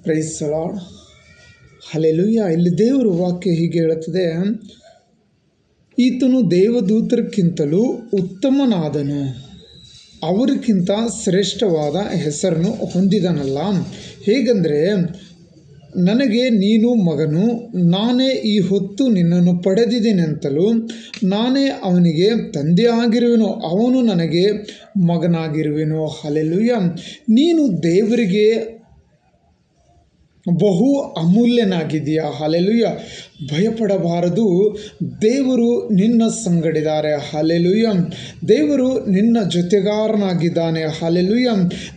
Price the Lord. Hallelujah. ಇಲ್ಲಿ ದೇವರ ವಾಕ್ಯ ಹೀಗೆ ಹೇಳುತ್ತದೆ, ಈತನು ದೇವದೂತರಿಗಿಂತಲೂ ಉತ್ತಮನಾದನು, ಅವರಿಗಿಂತ ಶ್ರೇಷ್ಠವಾದ ಹೆಸರನ್ನು ಹೊಂದಿದನಲ್ಲ. ಹೇಗೆಂದರೆ, ನನಗೆ ನೀನು ಮಗನು, ನಾನೇ ಈ ಹೊತ್ತು ನಿನ್ನನ್ನು ಪಡೆದಿದ್ದೇನೆಂತಲೂ, ನಾನೇ ಅವನಿಗೆ ತಂದೆಯಾಗಿರುವೆನು, ಅವನು ನನಗೆ ಮಗನಾಗಿರುವೆನು. ಹಲ್ಲೆಲೂಯಾ. ನೀನು ದೇವರಿಗೆ ಬಹು ಅಮೂಲ್ಯನಾಗಿದೆಯಾ. ಹಲ್ಲೆಲೂಯಾ. ಭಯಪಡಬಾರದು, ದೇವರು ನಿನ್ನ ಸಂಗಡಿದ್ದಾರೆ. ಹಲ್ಲೆಲೂಯಾ. ದೇವರು ನಿನ್ನ ಜೊತೆಗಾರನಾಗಿದ್ದಾನೆ. ಹಲ್ಲೆಲೂಯಾ.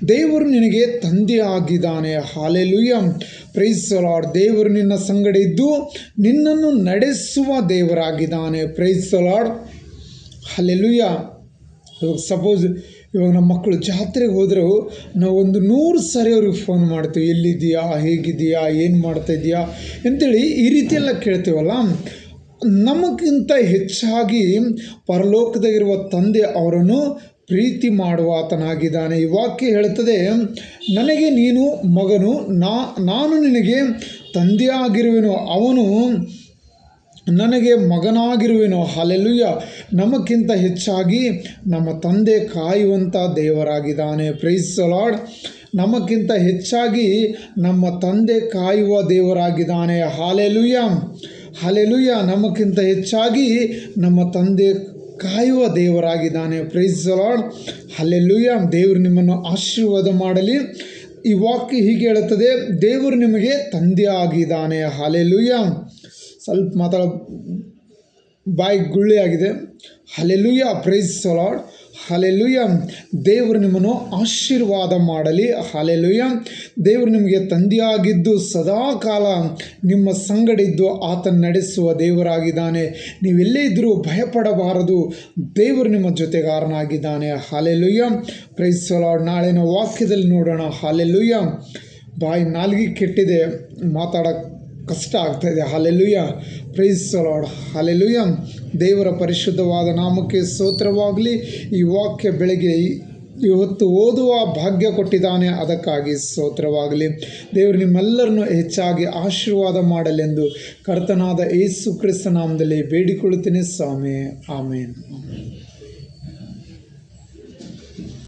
ದೇವರು ನಿನಗೆ ತಂದೆಯಾಗಿದ್ದಾನೆ. ಹಲ್ಲೆಲೂಯಾ. Praise the Lord. ದೇವರು ನಿನ್ನ ಸಂಗಡ ಇದ್ದು ನಿನ್ನನ್ನು ನಡೆಸುವ ದೇವರಾಗಿದ್ದಾನೆ. Praise the Lord. ಹಲ್ಲೆಲೂಯಾ. ಇವಾಗ ನಮ್ಮ ಮಕ್ಕಳು ಜಾತ್ರೆಗೆ ಹೋದರೂ ನಾವು 100 ಸಾರಿ ಅವ್ರಿಗೆ ಫೋನ್ ಮಾಡ್ತೀವಿ, ಎಲ್ಲಿದ್ದೀಯಾ, ಹೇಗಿದೆಯಾ, ಏನು ಮಾಡ್ತಾಯಿದ್ದೀಯಾ ಅಂತೇಳಿ ಈ ರೀತಿಯೆಲ್ಲ ಕೇಳ್ತೀವಲ್ಲ. ನಮಗಿಂತ ಹೆಚ್ಚಾಗಿ ಪರಲೋಕದಾಗಿರುವ ತಂದೆ ಅವರನ್ನು ಪ್ರೀತಿ ಮಾಡುವ ಆತನಾಗಿದ್ದಾನೆ. ಈ ವಾಕ್ಯ ಹೇಳುತ್ತದೆ, ನನಗೆ ನೀನು ಮಗನು, ನಾನು ನಿನಗೆ ತಂದೆಯಾಗಿರುವೆನು, ಅವನು ನನಗೆ ಮಗನಾಗಿರುವೆನು. ಹಲ್ಲೆಲೂಯಾ. ನಮಗಿಂತ ಹೆಚ್ಚಾಗಿ ನಮ್ಮ ತಂದೆ ಕಾಯುವಂಥ ದೇವರಾಗಿದ್ದಾನೆ. Praise the Lord. ನಮಗಿಂತ ಹೆಚ್ಚಾಗಿ ನಮ್ಮ ತಂದೆ ಕಾಯುವ ದೇವರಾಗಿದ್ದಾನೆ. ಹಲ್ಲೆಲೂಯಾ. ಹಲ್ಲೆಲೂಯಾ. ನಮಗಿಂತ ಹೆಚ್ಚಾಗಿ ನಮ್ಮ ತಂದೆ ಕಾಯುವ ದೇವರಾಗಿದ್ದಾನೆ. Praise the Lord. ಹಲ್ಲೆಲೂಯಾ. ದೇವರು ನಿಮ್ಮನ್ನು ಆಶೀರ್ವಾದ ಮಾಡಲಿ. ಈ ವಾಕ್ಯ ಹೀಗೆ ಹೇಳುತ್ತದೆ, ದೇವರು ನಿಮಗೆ ತಂದೆ ಆಗಿದ್ದಾನೆ. ಹಲ್ಲೆಲೂಯಾ. ಸ್ವಲ್ಪ ಬಾಯಿ ಗುಳ್ಳಿ ಆಗಿದೆ. Hallelujah. Praise the Lord. Hallelujah. ದೇವರು ನಿಮ್ಮನ್ನು ಆಶೀರ್ವಾದ ಮಾಡಲಿ. ಹಲ್ಲೆಲೂಯಾ. ದೇವರು ನಿಮಗೆ ತಂದೆಯಾಗಿದ್ದು ಸದಾಕಾಲ ನಿಮ್ಮ ಸಂಗಡಿದ್ದು ಆತನ ನಡೆಸುವ ದೇವರಾಗಿದ್ದಾನೆ. ನೀವೆಲ್ಲೇ ಇದ್ದರೂ ಭಯಪಡಬಾರದು, ದೇವರು ನಿಮ್ಮ ಜೊತೆಗಾರನಾಗಿದ್ದಾನೆ. ಹಲ್ಲೆಲೂಯಾ. Praise the lord. ನಾಳಿನ ವಾಕ್ಯದಲ್ಲಿ ನೋಡೋಣ. ಹಲ್ಲೆಲೂಯಾ. ಬಾಯಿ ನಾಲ್ಗೆ ಕೆಟ್ಟಿದೆ, ಮಾತಾಡೋಕ್ಕೆ ಕಷ್ಟ ಆಗ್ತಾಯಿದೆ. Hallelujah. Praise the Lord. Hallelujah. ದೇವರ ಪರಿಶುದ್ಧವಾದ ನಾಮಕ್ಕೆ ಸ್ತೋತ್ರವಾಗಲಿ. ಈ ವಾಕ್ಯ ಬೆಳಗ್ಗೆ ಇವತ್ತು ಓದುವ ಭಾಗ್ಯ ಕೊಟ್ಟಿದ್ದಾನೆ, ಅದಕ್ಕಾಗಿ ಸ್ತೋತ್ರವಾಗಲಿ. ದೇವರು ನಿಮ್ಮೆಲ್ಲರನ್ನು ಹೆಚ್ಚಾಗಿ ಆಶೀರ್ವಾದ ಮಾಡಲೆಂದು ಕರ್ತನಾದ ಯೇಸು ಕ್ರಿಸ್ತ ನಾಮದಲ್ಲಿ ಬೇಡಿಕೊಳ್ಳುತ್ತೇನೆ ಸ್ವಾಮಿ. ಆಮೇನ್.